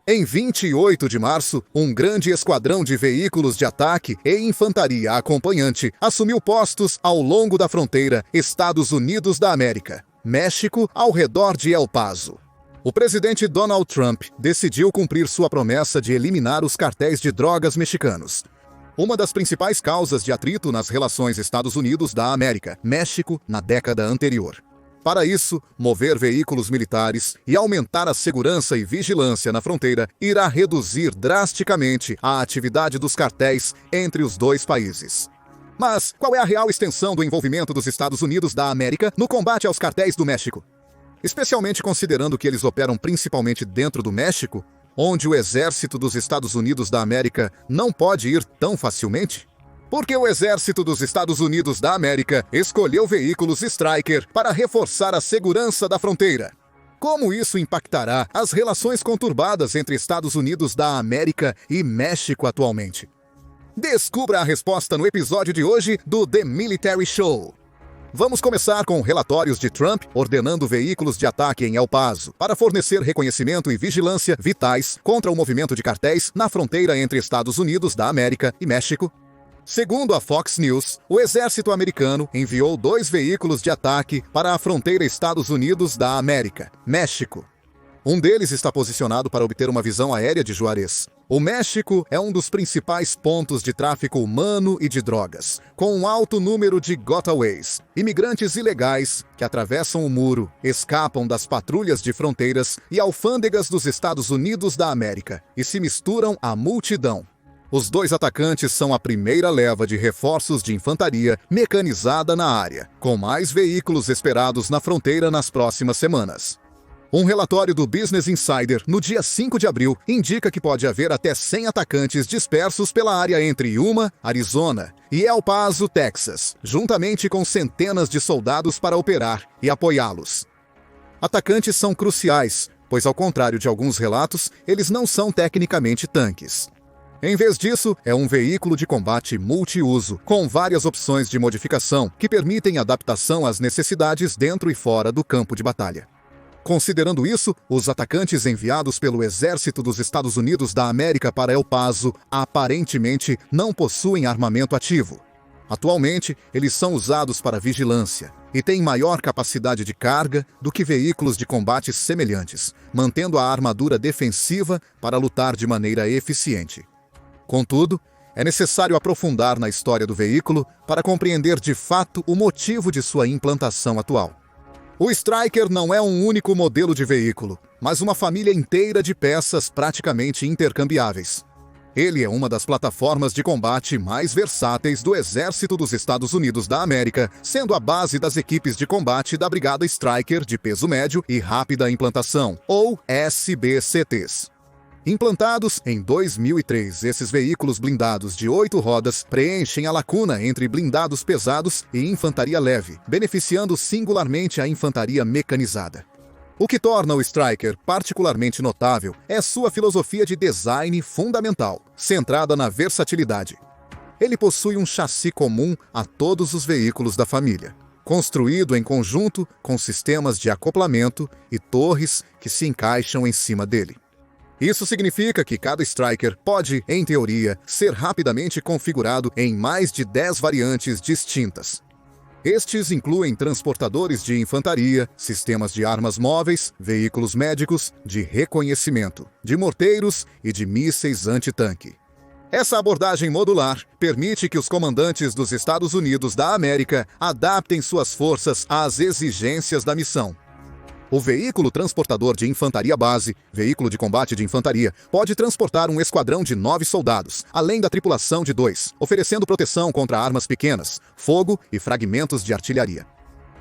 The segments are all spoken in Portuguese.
Em 28 de março, um grande esquadrão de veículos de ataque e infantaria acompanhante assumiu postos ao longo da fronteira Estados Unidos da América, México, ao redor de El Paso. O presidente Donald Trump decidiu cumprir sua promessa de eliminar os cartéis de drogas mexicanos. Uma das principais causas de atrito nas relações Estados Unidos da América, México, na década anterior. Para isso, mover veículos militares e aumentar a segurança e vigilância na fronteira irá reduzir drasticamente a atividade dos cartéis entre os dois países. Mas qual é a real extensão do envolvimento dos Estados Unidos da América no combate aos cartéis do México? Especialmente considerando que eles operam principalmente dentro do México, onde o exército dos Estados Unidos da América não pode ir tão facilmente? Porque o exército dos Estados Unidos da América escolheu veículos Stryker para reforçar a segurança da fronteira. Como isso impactará as relações conturbadas entre Estados Unidos da América e México atualmente? Descubra a resposta no episódio de hoje do The Military Show. Vamos começar com relatórios de Trump ordenando veículos de ataque em El Paso para fornecer reconhecimento e vigilância vitais contra o movimento de cartéis na fronteira entre Estados Unidos da América e México. Segundo a Fox News, o exército americano enviou 2 veículos de ataque para a fronteira Estados Unidos da América, México. Um deles está posicionado para obter uma visão aérea de Juarez. O México é um dos principais pontos de tráfico humano e de drogas, com um alto número de gotaways, imigrantes ilegais que atravessam o muro, escapam das patrulhas de fronteiras e alfândegas dos Estados Unidos da América e se misturam à multidão. Os 2 atacantes são a primeira leva de reforços de infantaria mecanizada na área, com mais veículos esperados na fronteira nas próximas semanas. Um relatório do Business Insider, no dia 5 de abril, indica que pode haver até 100 atacantes dispersos pela área entre Yuma, Arizona, e El Paso, Texas, juntamente com centenas de soldados para operar e apoiá-los. Atacantes são cruciais, pois ao contrário de alguns relatos, eles não são tecnicamente tanques. Em vez disso, é um veículo de combate multiuso, com várias opções de modificação que permitem adaptação às necessidades dentro e fora do campo de batalha. Considerando isso, os atacantes enviados pelo exército dos Estados Unidos da América para El Paso aparentemente não possuem armamento ativo. Atualmente, eles são usados para vigilância e têm maior capacidade de carga do que veículos de combate semelhantes, mantendo a armadura defensiva para lutar de maneira eficiente. Contudo, é necessário aprofundar na história do veículo para compreender de fato o motivo de sua implantação atual. O Stryker não é um único modelo de veículo, mas uma família inteira de peças praticamente intercambiáveis. Ele é uma das plataformas de combate mais versáteis do Exército dos Estados Unidos da América, sendo a base das equipes de combate da Brigada Stryker de peso médio e rápida implantação, ou SBCTs. Implantados em 2003, esses veículos blindados de 8 rodas preenchem a lacuna entre blindados pesados e infantaria leve, beneficiando singularmente a infantaria mecanizada. O que torna o Stryker particularmente notável é sua filosofia de design fundamental, centrada na versatilidade. Ele possui um chassi comum a todos os veículos da família, construído em conjunto com sistemas de acoplamento e torres que se encaixam em cima dele. Isso significa que cada Stryker pode, em teoria, ser rapidamente configurado em mais de 10 variantes distintas. Estes incluem transportadores de infantaria, sistemas de armas móveis, veículos médicos, de reconhecimento, de morteiros e de mísseis antitanque. Essa abordagem modular permite que os comandantes dos Estados Unidos da América adaptem suas forças às exigências da missão. O veículo transportador de infantaria base, veículo de combate de infantaria, pode transportar um esquadrão de 9 soldados, além da tripulação de 2, oferecendo proteção contra armas pequenas, fogo e fragmentos de artilharia.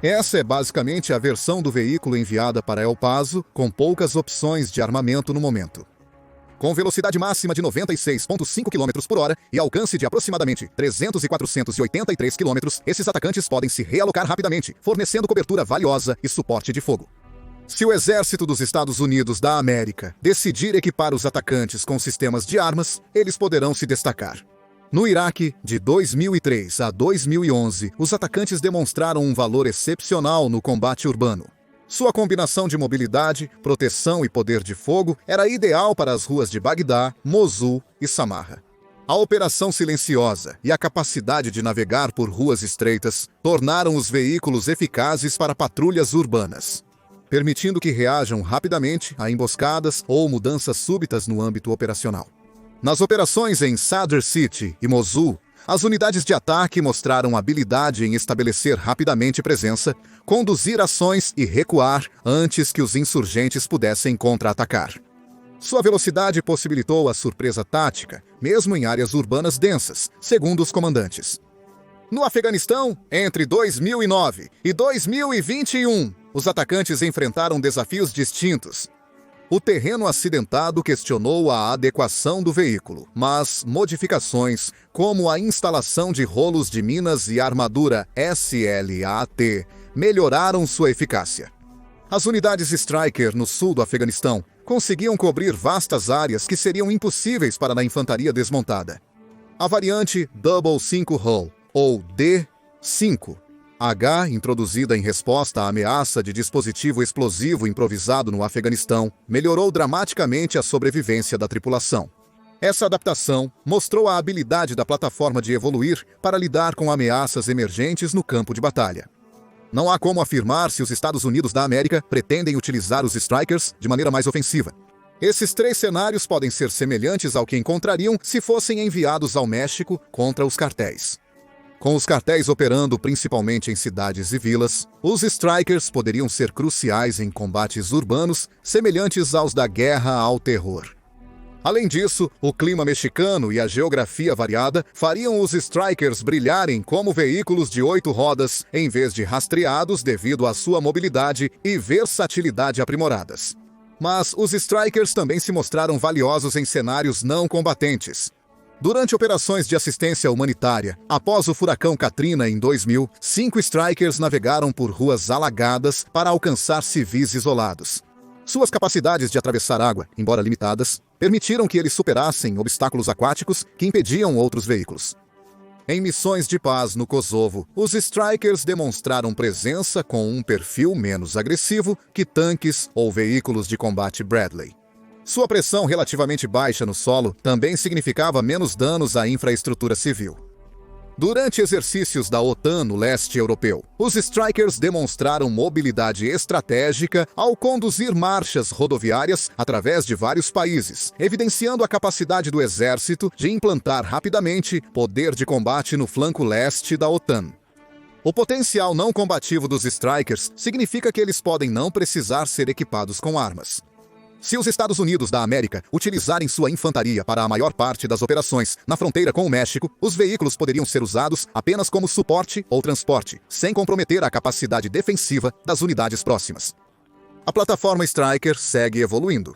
Essa é basicamente a versão do veículo enviada para El Paso, com poucas opções de armamento no momento. Com velocidade máxima de 96,5 km por hora e alcance de aproximadamente 300 e 483 km, esses atacantes podem se realocar rapidamente, fornecendo cobertura valiosa e suporte de fogo. Se o exército dos Estados Unidos da América decidir equipar os atacantes com sistemas de armas, eles poderão se destacar. No Iraque, de 2003 a 2011, os atacantes demonstraram um valor excepcional no combate urbano. Sua combinação de mobilidade, proteção e poder de fogo era ideal para as ruas de Bagdá, Mosul e Samarra. A operação silenciosa e a capacidade de navegar por ruas estreitas tornaram os veículos eficazes para patrulhas urbanas, permitindo que reajam rapidamente a emboscadas ou mudanças súbitas no âmbito operacional. Nas operações em Sadr City e Mosul, as unidades de ataque mostraram habilidade em estabelecer rapidamente presença, conduzir ações e recuar antes que os insurgentes pudessem contra-atacar. Sua velocidade possibilitou a surpresa tática, mesmo em áreas urbanas densas, segundo os comandantes. No Afeganistão, entre 2009 e 2021, os atacantes enfrentaram desafios distintos. O terreno acidentado questionou a adequação do veículo, mas modificações, como a instalação de rolos de minas e armadura SLAT, melhoraram sua eficácia. As unidades Stryker no sul do Afeganistão conseguiam cobrir vastas áreas que seriam impossíveis para a infantaria desmontada. A variante Double 5 Hull, ou D5H, introduzida em resposta à ameaça de dispositivo explosivo improvisado no Afeganistão, melhorou dramaticamente a sobrevivência da tripulação. Essa adaptação mostrou a habilidade da plataforma de evoluir para lidar com ameaças emergentes no campo de batalha. Não há como afirmar se os Estados Unidos da América pretendem utilizar os Strykers de maneira mais ofensiva. Esses três cenários podem ser semelhantes ao que encontrariam se fossem enviados ao México contra os cartéis. Com os cartéis operando principalmente em cidades e vilas, os Strykers poderiam ser cruciais em combates urbanos semelhantes aos da Guerra ao Terror. Além disso, o clima mexicano e a geografia variada fariam os Strykers brilharem como veículos de 8 rodas, em vez de rastreados devido à sua mobilidade e versatilidade aprimoradas. Mas os Strykers também se mostraram valiosos em cenários não combatentes. Durante operações de assistência humanitária, após o furacão Katrina em 2000, 5 Strykers navegaram por ruas alagadas para alcançar civis isolados. Suas capacidades de atravessar água, embora limitadas, permitiram que eles superassem obstáculos aquáticos que impediam outros veículos. Em missões de paz no Kosovo, os Strykers demonstraram presença com um perfil menos agressivo que tanques ou veículos de combate Bradley. Sua pressão relativamente baixa no solo também significava menos danos à infraestrutura civil. Durante exercícios da OTAN no leste europeu, os Strykers demonstraram mobilidade estratégica ao conduzir marchas rodoviárias através de vários países, evidenciando a capacidade do exército de implantar rapidamente poder de combate no flanco leste da OTAN. O potencial não combativo dos Strykers significa que eles podem não precisar ser equipados com armas. Se os Estados Unidos da América utilizarem sua infantaria para a maior parte das operações na fronteira com o México, os veículos poderiam ser usados apenas como suporte ou transporte, sem comprometer a capacidade defensiva das unidades próximas. A plataforma Stryker segue evoluindo.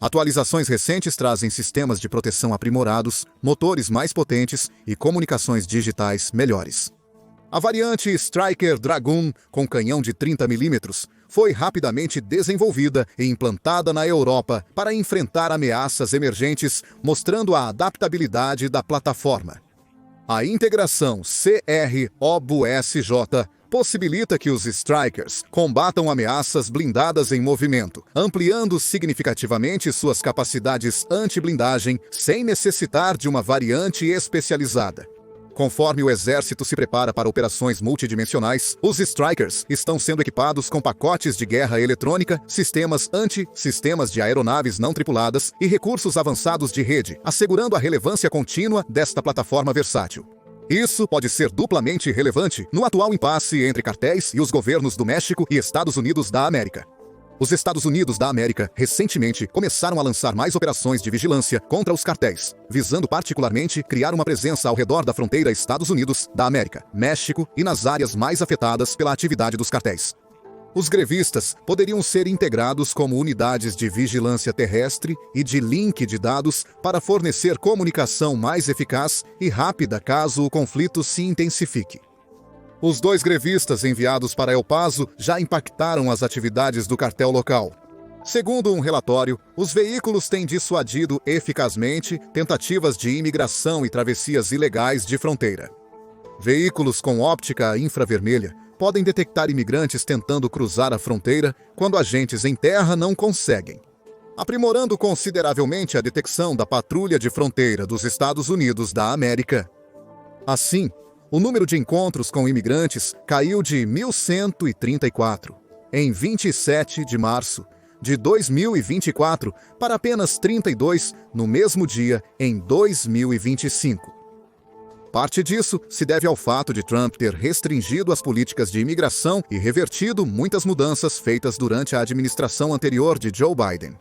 Atualizações recentes trazem sistemas de proteção aprimorados, motores mais potentes e comunicações digitais melhores. A variante Stryker Dragoon, com canhão de 30 mm, foi rapidamente desenvolvida e implantada na Europa para enfrentar ameaças emergentes, mostrando a adaptabilidade da plataforma. A integração CR-OBUSJ possibilita que os Strykers combatam ameaças blindadas em movimento, ampliando significativamente suas capacidades anti-blindagem sem necessitar de uma variante especializada. Conforme o exército se prepara para operações multidimensionais, os Strykers estão sendo equipados com pacotes de guerra eletrônica, sistemas de aeronaves não tripuladas e recursos avançados de rede, assegurando a relevância contínua desta plataforma versátil. Isso pode ser duplamente relevante no atual impasse entre cartéis e os governos do México e Estados Unidos da América. Os Estados Unidos da América recentemente começaram a lançar mais operações de vigilância contra os cartéis, visando particularmente criar uma presença ao redor da fronteira Estados Unidos da América, México e nas áreas mais afetadas pela atividade dos cartéis. Os grevistas poderiam ser integrados como unidades de vigilância terrestre e de link de dados para fornecer comunicação mais eficaz e rápida caso o conflito se intensifique. Os 2 grevistas enviados para El Paso já impactaram as atividades do cartel local. Segundo um relatório, os veículos têm dissuadido eficazmente tentativas de imigração e travessias ilegais de fronteira. Veículos com óptica infravermelha podem detectar imigrantes tentando cruzar a fronteira quando agentes em terra não conseguem, aprimorando consideravelmente a detecção da patrulha de fronteira dos Estados Unidos da América. Assim, o número de encontros com imigrantes caiu de 1.134 em 27 de março de 2024 para apenas 32 no mesmo dia em 2025. Parte disso se deve ao fato de Trump ter restringido as políticas de imigração e revertido muitas mudanças feitas durante a administração anterior de Joe Biden.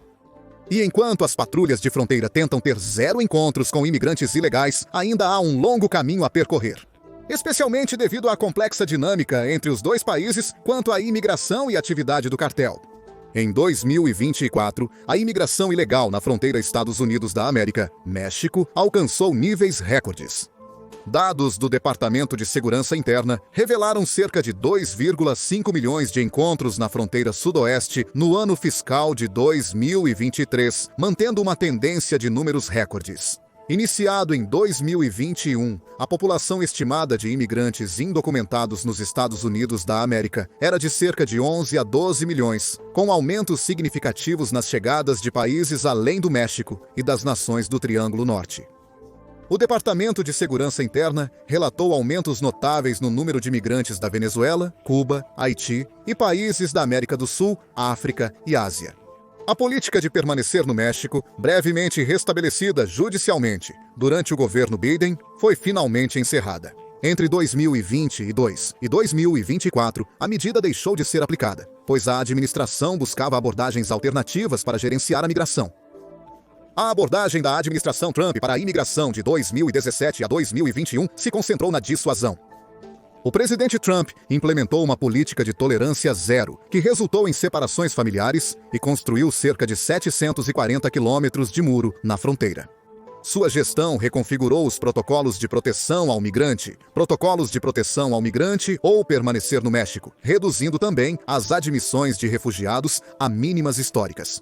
E enquanto as patrulhas de fronteira tentam ter zero encontros com imigrantes ilegais, ainda há um longo caminho a percorrer, especialmente devido à complexa dinâmica entre os dois países quanto à imigração e atividade do cartel. Em 2024, a imigração ilegal na fronteira Estados Unidos da América, México, alcançou níveis recordes. Dados do Departamento de Segurança Interna revelaram cerca de 2,5 milhões de encontros na fronteira sudoeste no ano fiscal de 2023, mantendo uma tendência de números recordes. Iniciado em 2021, a população estimada de imigrantes indocumentados nos Estados Unidos da América era de cerca de 11 a 12 milhões, com aumentos significativos nas chegadas de países além do México e das nações do Triângulo Norte. O Departamento de Segurança Interna relatou aumentos notáveis no número de imigrantes da Venezuela, Cuba, Haiti e países da América do Sul, África e Ásia. A política de permanecer no México, brevemente restabelecida judicialmente durante o governo Biden, foi finalmente encerrada. Entre 2022 e 2024, a medida deixou de ser aplicada, pois a administração buscava abordagens alternativas para gerenciar a migração. A abordagem da administração Trump para a imigração de 2017 a 2021 se concentrou na dissuasão. O presidente Trump implementou uma política de tolerância zero, que resultou em separações familiares e construiu cerca de 740 quilômetros de muro na fronteira. Sua gestão reconfigurou os protocolos de proteção ao migrante ou permanecer no México, reduzindo também as admissões de refugiados a mínimas históricas.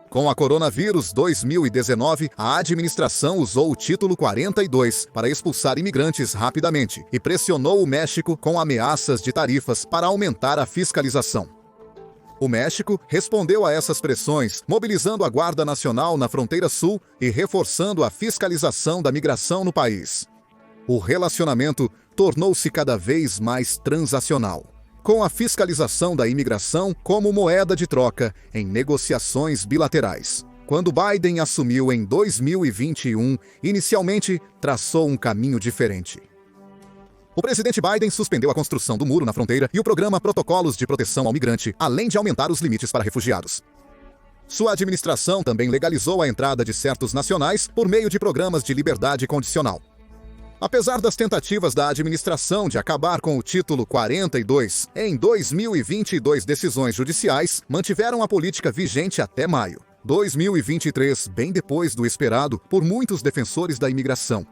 Com a coronavírus 2019, a administração usou o Título 42 para expulsar imigrantes rapidamente e pressionou o México com ameaças de tarifas para aumentar a fiscalização. O México respondeu a essas pressões, mobilizando a Guarda Nacional na fronteira sul e reforçando a fiscalização da migração no país. O relacionamento tornou-se cada vez mais transacional, com a fiscalização da imigração como moeda de troca em negociações bilaterais. Quando Biden assumiu em 2021, inicialmente traçou um caminho diferente. O presidente Biden suspendeu a construção do muro na fronteira e o programa Protocolos de Proteção ao Migrante, além de aumentar os limites para refugiados. Sua administração também legalizou a entrada de certos nacionais por meio de programas de liberdade condicional. Apesar das tentativas da administração de acabar com o Título 42, em 2022 decisões judiciais mantiveram a política vigente até maio 2023, bem depois do esperado por muitos defensores da imigração.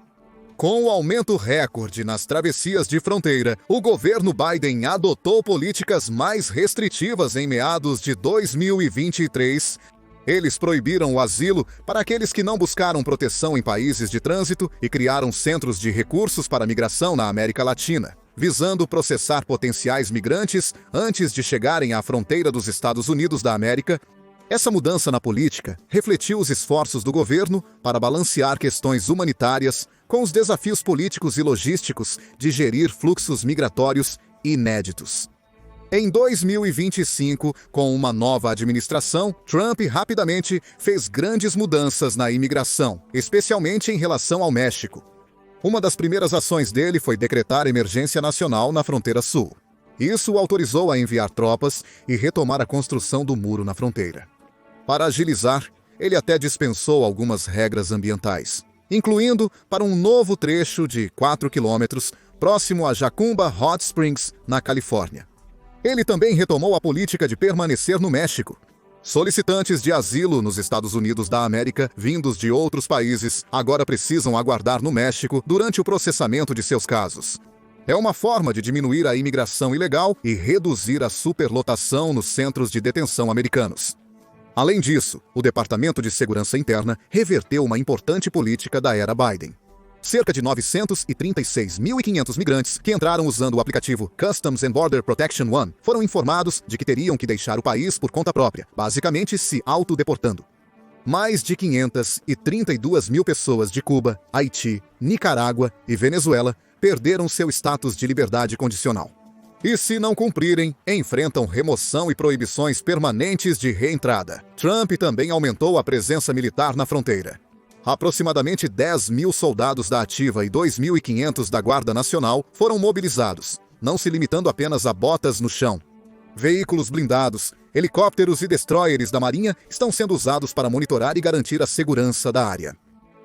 Com o aumento recorde nas travessias de fronteira, o governo Biden adotou políticas mais restritivas em meados de 2023. Eles proibiram o asilo para aqueles que não buscaram proteção em países de trânsito e criaram centros de recursos para a migração na América Latina, visando processar potenciais migrantes antes de chegarem à fronteira dos Estados Unidos da América. Essa mudança na política refletiu os esforços do governo para balancear questões humanitárias com os desafios políticos e logísticos de gerir fluxos migratórios inéditos. Em 2025, com uma nova administração, Trump rapidamente fez grandes mudanças na imigração, especialmente em relação ao México. Uma das primeiras ações dele foi decretar emergência nacional na fronteira sul. Isso o autorizou a enviar tropas e retomar a construção do muro na fronteira. Para agilizar, ele até dispensou algumas regras ambientais, incluindo para um novo trecho de 4 quilômetros próximo a Jacumba Hot Springs, na Califórnia. Ele também retomou a política de permanecer no México. Solicitantes de asilo nos Estados Unidos da América, vindos de outros países, agora precisam aguardar no México durante o processamento de seus casos. É uma forma de diminuir a imigração ilegal e reduzir a superlotação nos centros de detenção americanos. Além disso, o Departamento de Segurança Interna reverteu uma importante política da era Biden. Cerca de 936.500 migrantes que entraram usando o aplicativo Customs and Border Protection One foram informados de que teriam que deixar o país por conta própria, basicamente se autodeportando. Mais de 532 mil pessoas de Cuba, Haiti, Nicarágua e Venezuela perderam seu status de liberdade condicional. E se não cumprirem, enfrentam remoção e proibições permanentes de reentrada. Trump também aumentou a presença militar na fronteira. Aproximadamente 10 mil soldados da ativa e 2.500 da Guarda Nacional foram mobilizados, não se limitando apenas a botas no chão. Veículos blindados, helicópteros e destroyers da Marinha estão sendo usados para monitorar e garantir a segurança da área.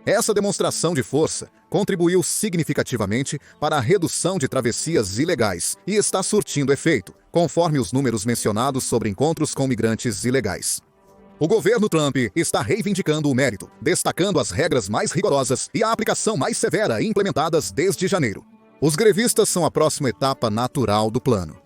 Essa demonstração de força contribuiu significativamente para a redução de travessias ilegais e está surtindo efeito, conforme os números mencionados sobre encontros com migrantes ilegais. O governo Trump está reivindicando o mérito, destacando as regras mais rigorosas e a aplicação mais severa implementadas desde janeiro. Os grevistas são a próxima etapa natural do plano.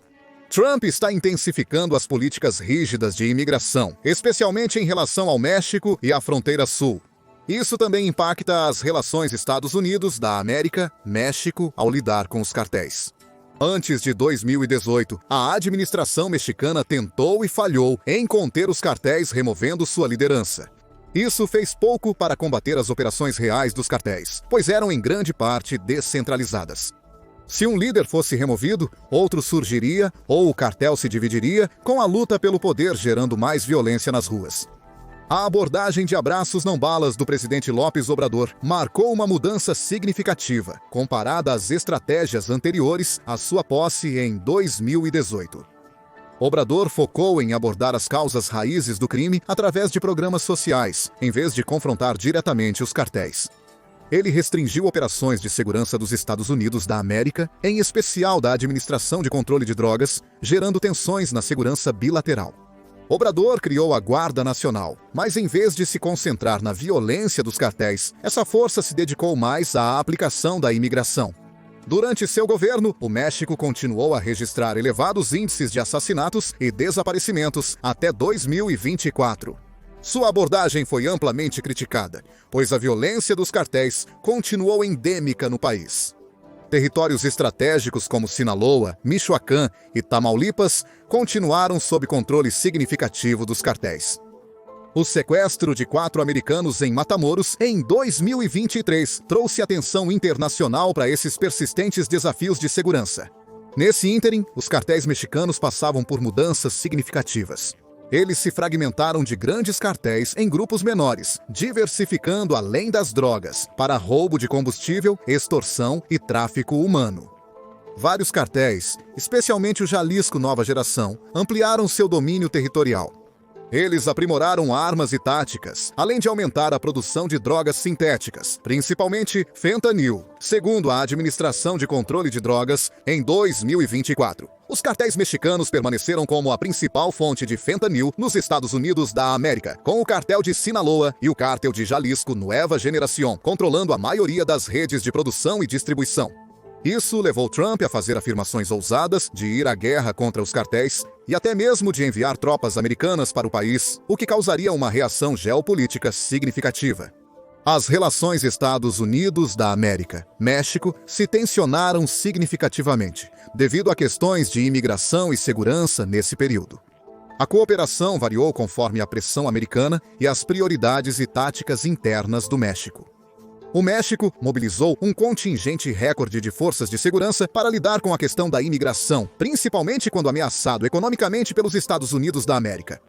Trump está intensificando as políticas rígidas de imigração, especialmente em relação ao México e à fronteira sul. Isso também impacta as relações Estados Unidos da América, México, ao lidar com os cartéis. Antes de 2018, a administração mexicana tentou e falhou em conter os cartéis, removendo sua liderança. Isso fez pouco para combater as operações reais dos cartéis, pois eram em grande parte descentralizadas. Se um líder fosse removido, outro surgiria ou o cartel se dividiria, com a luta pelo poder gerando mais violência nas ruas. A abordagem de abraços não balas do presidente López Obrador marcou uma mudança significativa, comparada às estratégias anteriores à sua posse em 2018. Obrador focou em abordar as causas raízes do crime através de programas sociais, em vez de confrontar diretamente os cartéis. Ele restringiu operações de segurança dos Estados Unidos da América, em especial da Administração de Controle de Drogas, gerando tensões na segurança bilateral. Obrador criou a Guarda Nacional, mas em vez de se concentrar na violência dos cartéis, essa força se dedicou mais à aplicação da imigração. Durante seu governo, o México continuou a registrar elevados índices de assassinatos e desaparecimentos até 2024. Sua abordagem foi amplamente criticada, pois a violência dos cartéis continuou endêmica no país. Territórios estratégicos como Sinaloa, Michoacán e Tamaulipas continuaram sob controle significativo dos cartéis. O sequestro de 4 americanos em Matamoros em 2023 trouxe atenção internacional para esses persistentes desafios de segurança. Nesse ínterim, os cartéis mexicanos passavam por mudanças significativas. Eles se fragmentaram de grandes cartéis em grupos menores, diversificando além das drogas, para roubo de combustível, extorsão e tráfico humano. Vários cartéis, especialmente o Jalisco Nova Geração, ampliaram seu domínio territorial. Eles aprimoraram armas e táticas, além de aumentar a produção de drogas sintéticas, principalmente fentanil, segundo a Administração de Controle de Drogas, em 2024. Os cartéis mexicanos permaneceram como a principal fonte de fentanil nos Estados Unidos da América, com o cartel de Sinaloa e o cártel de Jalisco Nueva Generación, controlando a maioria das redes de produção e distribuição. Isso levou Trump a fazer afirmações ousadas de ir à guerra contra os cartéis e até mesmo de enviar tropas americanas para o país, o que causaria uma reação geopolítica significativa. As relações Estados Unidos da América, México, se tensionaram significativamente, devido a questões de imigração e segurança nesse período. A cooperação variou conforme a pressão americana e as prioridades e táticas internas do México. O México mobilizou um contingente recorde de forças de segurança para lidar com a questão da imigração, principalmente quando ameaçado economicamente pelos Estados Unidos da América.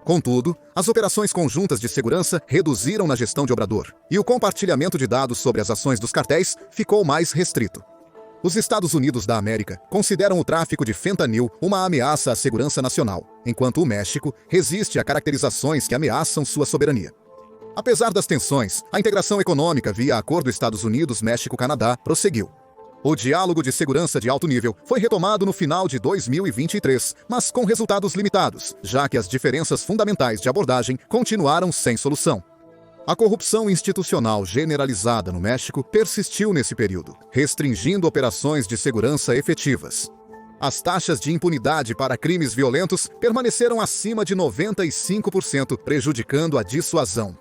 Contudo, as operações conjuntas de segurança reduziram na gestão de Obrador, e o compartilhamento de dados sobre as ações dos cartéis ficou mais restrito. Os Estados Unidos da América consideram o tráfico de fentanil uma ameaça à segurança nacional, enquanto o México resiste a caracterizações que ameaçam sua soberania. Apesar das tensões, a integração econômica via Acordo Estados Unidos-México-Canadá prosseguiu. O diálogo de segurança de alto nível foi retomado no final de 2023, mas com resultados limitados, já que as diferenças fundamentais de abordagem continuaram sem solução. A corrupção institucional generalizada no México persistiu nesse período, restringindo operações de segurança efetivas. As taxas de impunidade para crimes violentos permaneceram acima de 95%, prejudicando a dissuasão.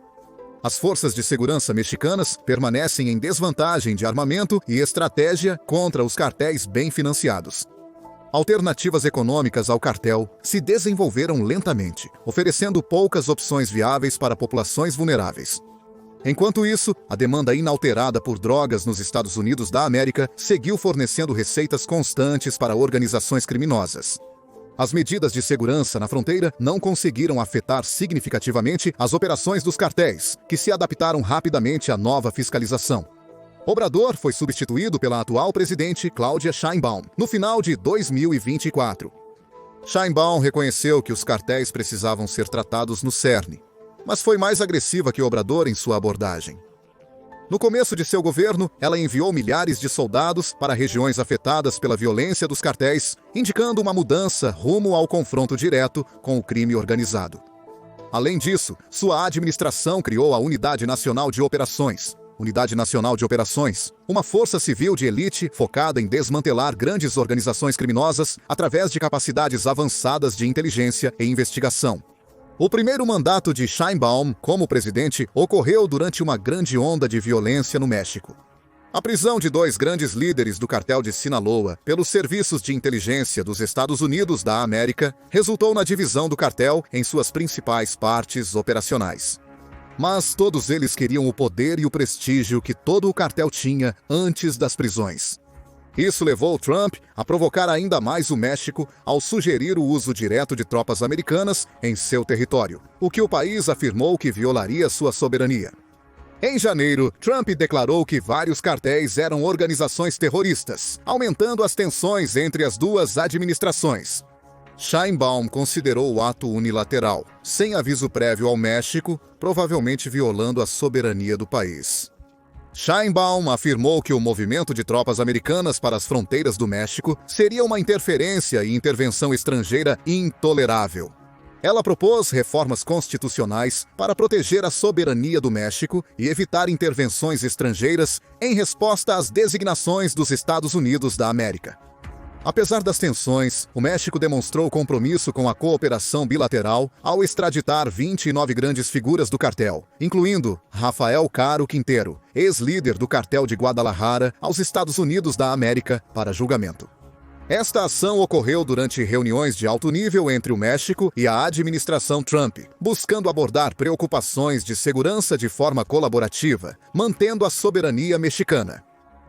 As forças de segurança mexicanas permanecem em desvantagem de armamento e estratégia contra os cartéis bem financiados. Alternativas econômicas ao cartel se desenvolveram lentamente, oferecendo poucas opções viáveis para populações vulneráveis. Enquanto isso, a demanda inalterada por drogas nos Estados Unidos da América seguiu fornecendo receitas constantes para organizações criminosas. As medidas de segurança na fronteira não conseguiram afetar significativamente as operações dos cartéis, que se adaptaram rapidamente à nova fiscalização. Obrador foi substituído pela atual presidente Claudia Sheinbaum no final de 2024. Sheinbaum reconheceu que os cartéis precisavam ser tratados no cerne, mas foi mais agressiva que Obrador em sua abordagem. No começo de seu governo, ela enviou milhares de soldados para regiões afetadas pela violência dos cartéis, indicando uma mudança rumo ao confronto direto com o crime organizado. Além disso, sua administração criou a Unidade Nacional de Operações, uma força civil de elite focada em desmantelar grandes organizações criminosas através de capacidades avançadas de inteligência e investigação. O primeiro mandato de Sheinbaum como presidente ocorreu durante uma grande onda de violência no México. A prisão de 2 grandes líderes do cartel de Sinaloa pelos serviços de inteligência dos Estados Unidos da América resultou na divisão do cartel em suas principais partes operacionais. Mas todos eles queriam o poder e o prestígio que todo o cartel tinha antes das prisões. Isso levou Trump a provocar ainda mais o México ao sugerir o uso direto de tropas americanas em seu território, o que o país afirmou que violaria sua soberania. Em janeiro, Trump declarou que vários cartéis eram organizações terroristas, aumentando as tensões entre as duas administrações. Sheinbaum considerou o ato unilateral, sem aviso prévio ao México, provavelmente violando a soberania do país. Sheinbaum afirmou que o movimento de tropas americanas para as fronteiras do México seria uma interferência e intervenção estrangeira intolerável. Ela propôs reformas constitucionais para proteger a soberania do México e evitar intervenções estrangeiras em resposta às designações dos Estados Unidos da América. Apesar das tensões, o México demonstrou compromisso com a cooperação bilateral ao extraditar 29 grandes figuras do cartel, incluindo Rafael Caro Quintero, ex-líder do cartel de Guadalajara, aos Estados Unidos da América, para julgamento. Esta ação ocorreu durante reuniões de alto nível entre o México e a administração Trump, buscando abordar preocupações de segurança de forma colaborativa, mantendo a soberania mexicana.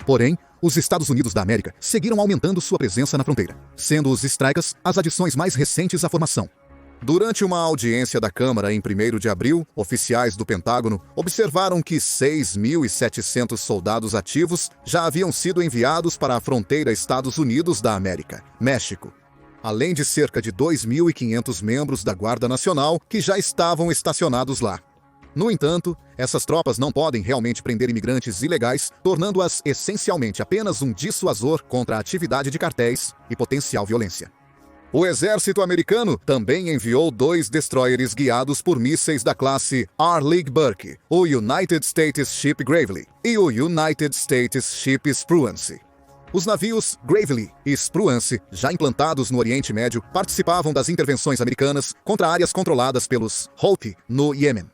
Porém, os Estados Unidos da América seguiram aumentando sua presença na fronteira, sendo os strikers as adições mais recentes à formação. Durante uma audiência da Câmara em 1º de abril, oficiais do Pentágono observaram que 6.700 soldados ativos já haviam sido enviados para a fronteira Estados Unidos da América, México, além de cerca de 2.500 membros da Guarda Nacional que já estavam estacionados lá. No entanto, essas tropas não podem realmente prender imigrantes ilegais, tornando-as essencialmente apenas um dissuasor contra a atividade de cartéis e potencial violência. O exército americano também enviou 2 destroyers guiados por mísseis da classe Arleigh Burke, o United States Ship Gravely e o United States Ship Spruance. Os navios Gravely e Spruance, já implantados no Oriente Médio, participavam das intervenções americanas contra áreas controladas pelos Houthi no Iêmen.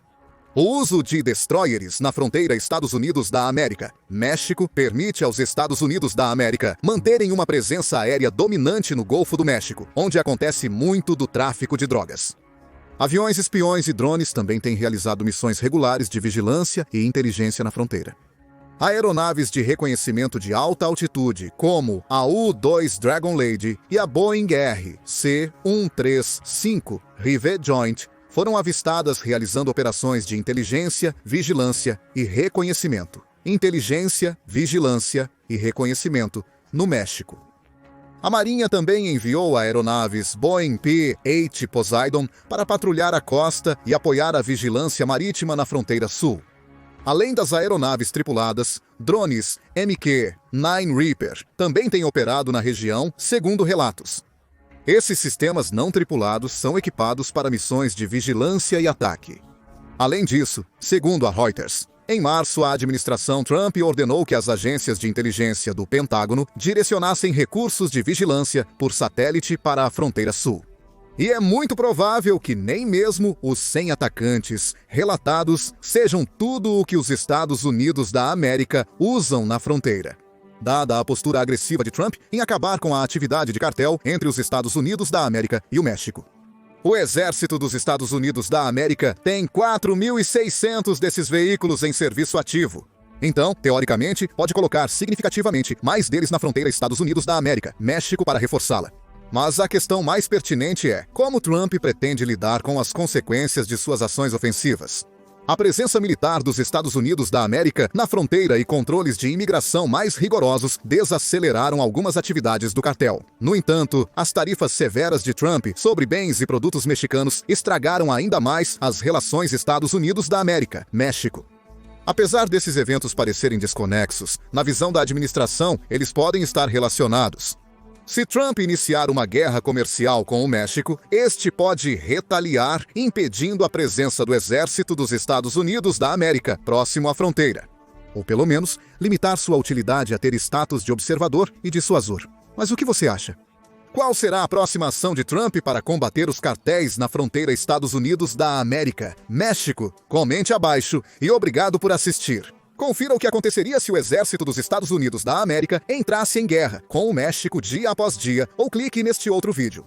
O uso de destroyers na fronteira Estados Unidos da América, México, permite aos Estados Unidos da América manterem uma presença aérea dominante no Golfo do México, onde acontece muito do tráfico de drogas. Aviões espiões e drones também têm realizado missões regulares de vigilância e inteligência na fronteira. Aeronaves de reconhecimento de alta altitude, como a U-2 Dragon Lady e a Boeing RC-135 Rivet Joint, foram avistadas realizando operações de inteligência, vigilância e reconhecimento. No México. A Marinha também enviou aeronaves Boeing P-8 Poseidon para patrulhar a costa e apoiar a vigilância marítima na fronteira sul. Além das aeronaves tripuladas, drones MQ-9 Reaper também têm operado na região, segundo relatos. Esses sistemas não tripulados são equipados para missões de vigilância e ataque. Além disso, segundo a Reuters, em março a administração Trump ordenou que as agências de inteligência do Pentágono direcionassem recursos de vigilância por satélite para a fronteira sul. E é muito provável que nem mesmo os 100 atacantes relatados sejam tudo o que os Estados Unidos da América usam na fronteira. Dada a postura agressiva de Trump em acabar com a atividade de cartel entre os Estados Unidos da América e o México. O Exército dos Estados Unidos da América tem 4.600 desses veículos em serviço ativo. Então, teoricamente, pode colocar significativamente mais deles na fronteira Estados Unidos da América, México, para reforçá-la. Mas a questão mais pertinente é como Trump pretende lidar com as consequências de suas ações ofensivas. A presença militar dos Estados Unidos da América na fronteira e controles de imigração mais rigorosos desaceleraram algumas atividades do cartel. No entanto, as tarifas severas de Trump sobre bens e produtos mexicanos estragaram ainda mais as relações Estados Unidos da América, México. Apesar desses eventos parecerem desconexos, na visão da administração, eles podem estar relacionados. Se Trump iniciar uma guerra comercial com o México, este pode retaliar, impedindo a presença do exército dos Estados Unidos da América próximo à fronteira. Ou pelo menos, limitar sua utilidade a ter status de observador e dissuasor. Mas o que você acha? Qual será a próxima ação de Trump para combater os cartéis na fronteira Estados Unidos da América, México? Comente abaixo e obrigado por assistir. Confira o que aconteceria se o exército dos Estados Unidos da América entrasse em guerra com o México dia após dia, ou clique neste outro vídeo.